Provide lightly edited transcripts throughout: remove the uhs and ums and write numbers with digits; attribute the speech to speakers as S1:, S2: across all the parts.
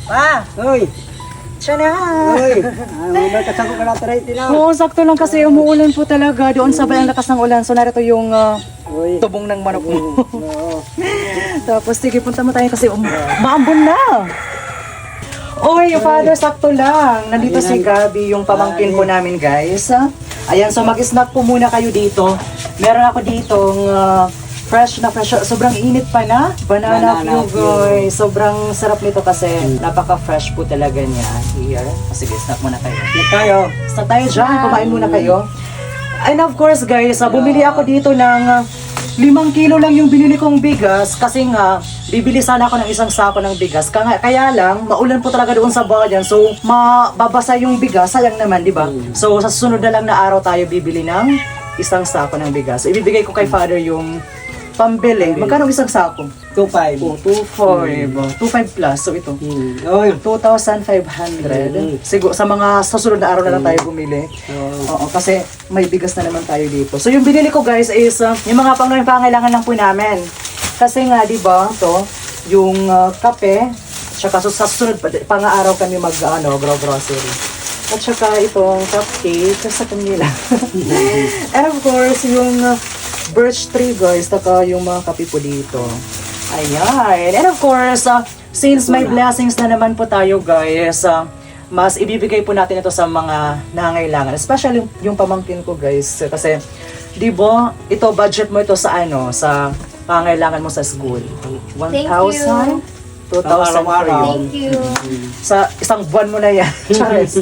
S1: Pa!
S2: Uy!
S1: Siya na!
S2: Uy! May kasako ka natin rin tinaw.
S1: Oo, sakto lang kasi umuulan po talaga. Doon sabay ang lakas ng ulan. So narito yung
S2: Uy!
S1: tubong ng manok mo.
S2: Oo.
S1: Tapos sige, punta mo tayo kasi maambon na. Oy, Father, sakto lang. Nandito si Gabi, yung pamangkin ko namin, guys. Ayan, so mag-snack po muna kayo dito. Meron ako ditong fresh na fresh. Sobrang init pa na. Banana
S2: Banana
S1: Q, guys. Sobrang sarap nito kasi napaka-fresh po talaga niya. Here. Sige, snack muna kayo.
S2: Snack tayo.
S1: Snack tayo dyan. Kumain muna kayo. And of course, guys, bumili ako dito ng 5 kilo lang yung binili kong bigas kasi nga, bibili sana ako ng isang sako ng bigas. Kaya lang, maulan po talaga doon sa bayan. So, mababasa yung bigas. Sayang naman, di ba? So, sa susunod na lang na araw tayo bibili ng isang sako ng bigas. So, ibibigay ko kay Father yung pambili. Magkano isang sako?
S2: 2.5.
S1: Oh, 2.5. 2.5 plus. So, ito.
S2: Uy!
S1: 2,500. Siguro, sa mga susunod na araw na lang tayo bumili. Oo, kasi may bigas na naman tayo dito. So, yung binili ko, guys, is yung mga pangailangan lang po namin. Kasi nga, di ba, to, yung kape, tsaka sa susunod, pang-araw kami grocery. At saka itong cupcake sa kanila. And of course, yung birch tree, guys, taka yung mga kape po dito. Ayan. And of course, since may blessings na naman po tayo, guys, mas ibibigay po natin ito sa mga nangangailangan. Especially yung pamangkin ko, guys. Kasi, di ba, ito, budget mo ito sa sa pangailangan mo sa school. 1,000? 2,000 per
S3: Thank you.
S1: sa isang buwan mo na yan. Charis.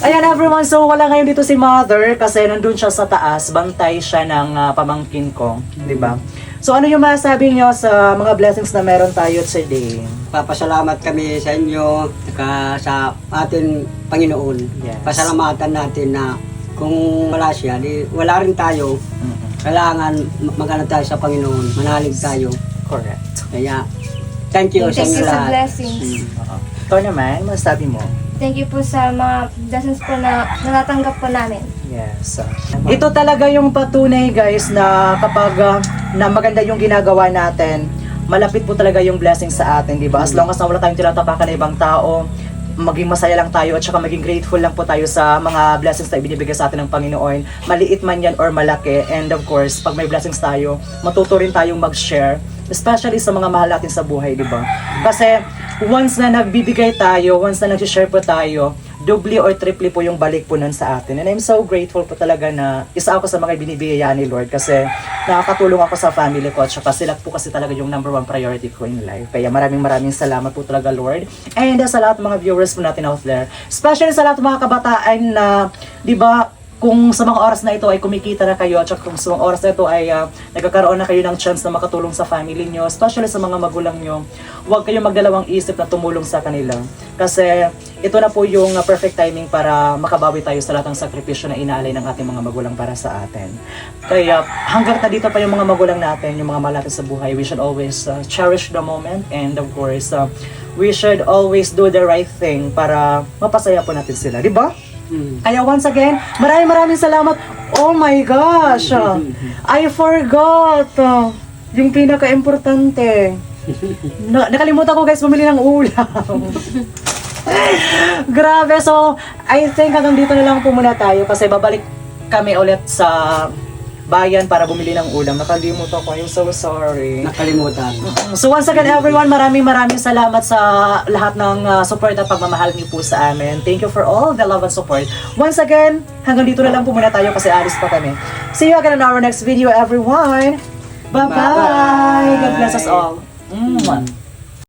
S1: Ayan everyone, so wala ngayon dito si Mother kasi nandun siya sa taas, bantay siya ng pamangkin ko, di ba? So ano yung masasabi niyo sa mga blessings na meron tayo today?
S2: Papasalamat kami sa inyo sa ating Panginoon.
S1: Yes.
S2: Pasalamatan natin na kung wala siya, wala rin tayo. Kailangan magano tayo sa Panginoon, manalig tayo.
S1: Correct.
S2: Kaya, thank you sa
S3: Thank
S2: inyo
S3: you sa
S2: lahat.
S3: blessings.
S1: Ikaw naman, masasabi mo?
S3: Thank you po sa mga blessings po na natatanggap po namin.
S1: Yes. Ito talaga yung patunay, guys, na kapag na maganda yung ginagawa natin, malapit po talaga yung blessing sa atin, di ba? As long as na wala tayong tinatapakan na ibang tao, maging masaya lang tayo at saka maging grateful lang po tayo sa mga blessings na ibinibigay sa atin ng Panginoon. Maliit man yan or malaki. And of course, pag may blessings tayo, matuto rin tayong mag-share. Especially sa mga mahal natin sa buhay, di ba? Kasi once na nagbibigay tayo, once na nag-share po tayo, doubly or triply po yung balik po nun sa atin. And I'm so grateful po talaga na isa ako sa mga binibigyan ni Lord kasi nakakatulong ako sa family ko at saka sila po kasi talaga yung number 1 priority ko in life. Kaya maraming salamat po talaga, Lord. And sa lahat ng mga viewers po natin out there, especially sa lahat ng mga kabataan na, di ba, kung sa mga oras na ito ay kumikita na kayo at kung sa mga oras na ito ay nagkakaroon na kayo ng chance na makatulong sa family nyo, especially sa mga magulang nyo, huwag kayong magdalawang isip na tumulong sa kanila. Kasi ito na po yung perfect timing para makabawi tayo sa lahat ng sakripisyo na inaalay ng ating mga magulang para sa atin. Kaya hanggang na dito pa yung mga magulang natin, yung mga mahal natin sa buhay, we should always cherish the moment and of course, we should always do the right thing para mapasaya po natin sila, di ba? Kaya once again, maraming salamat. Oh my gosh! I forgot! Yung pinaka-importante. Nakalimutan ko, guys, bumili ng ulam. Grabe, so I think hanggang dito na lang po muna tayo kasi babalik kami ulit sa bayan para bumili ng ulam. Nakalimutan ko. I'm so sorry.
S2: Nakalimutan.
S1: So once again everyone, maraming salamat sa lahat ng support at pagmamahal niyo po sa amin. Thank you for all the love and support. Once again, hanggang dito na lang po muna tayo kasi alis pa kami. See you again in our next video everyone. Bye-bye! God bless us all.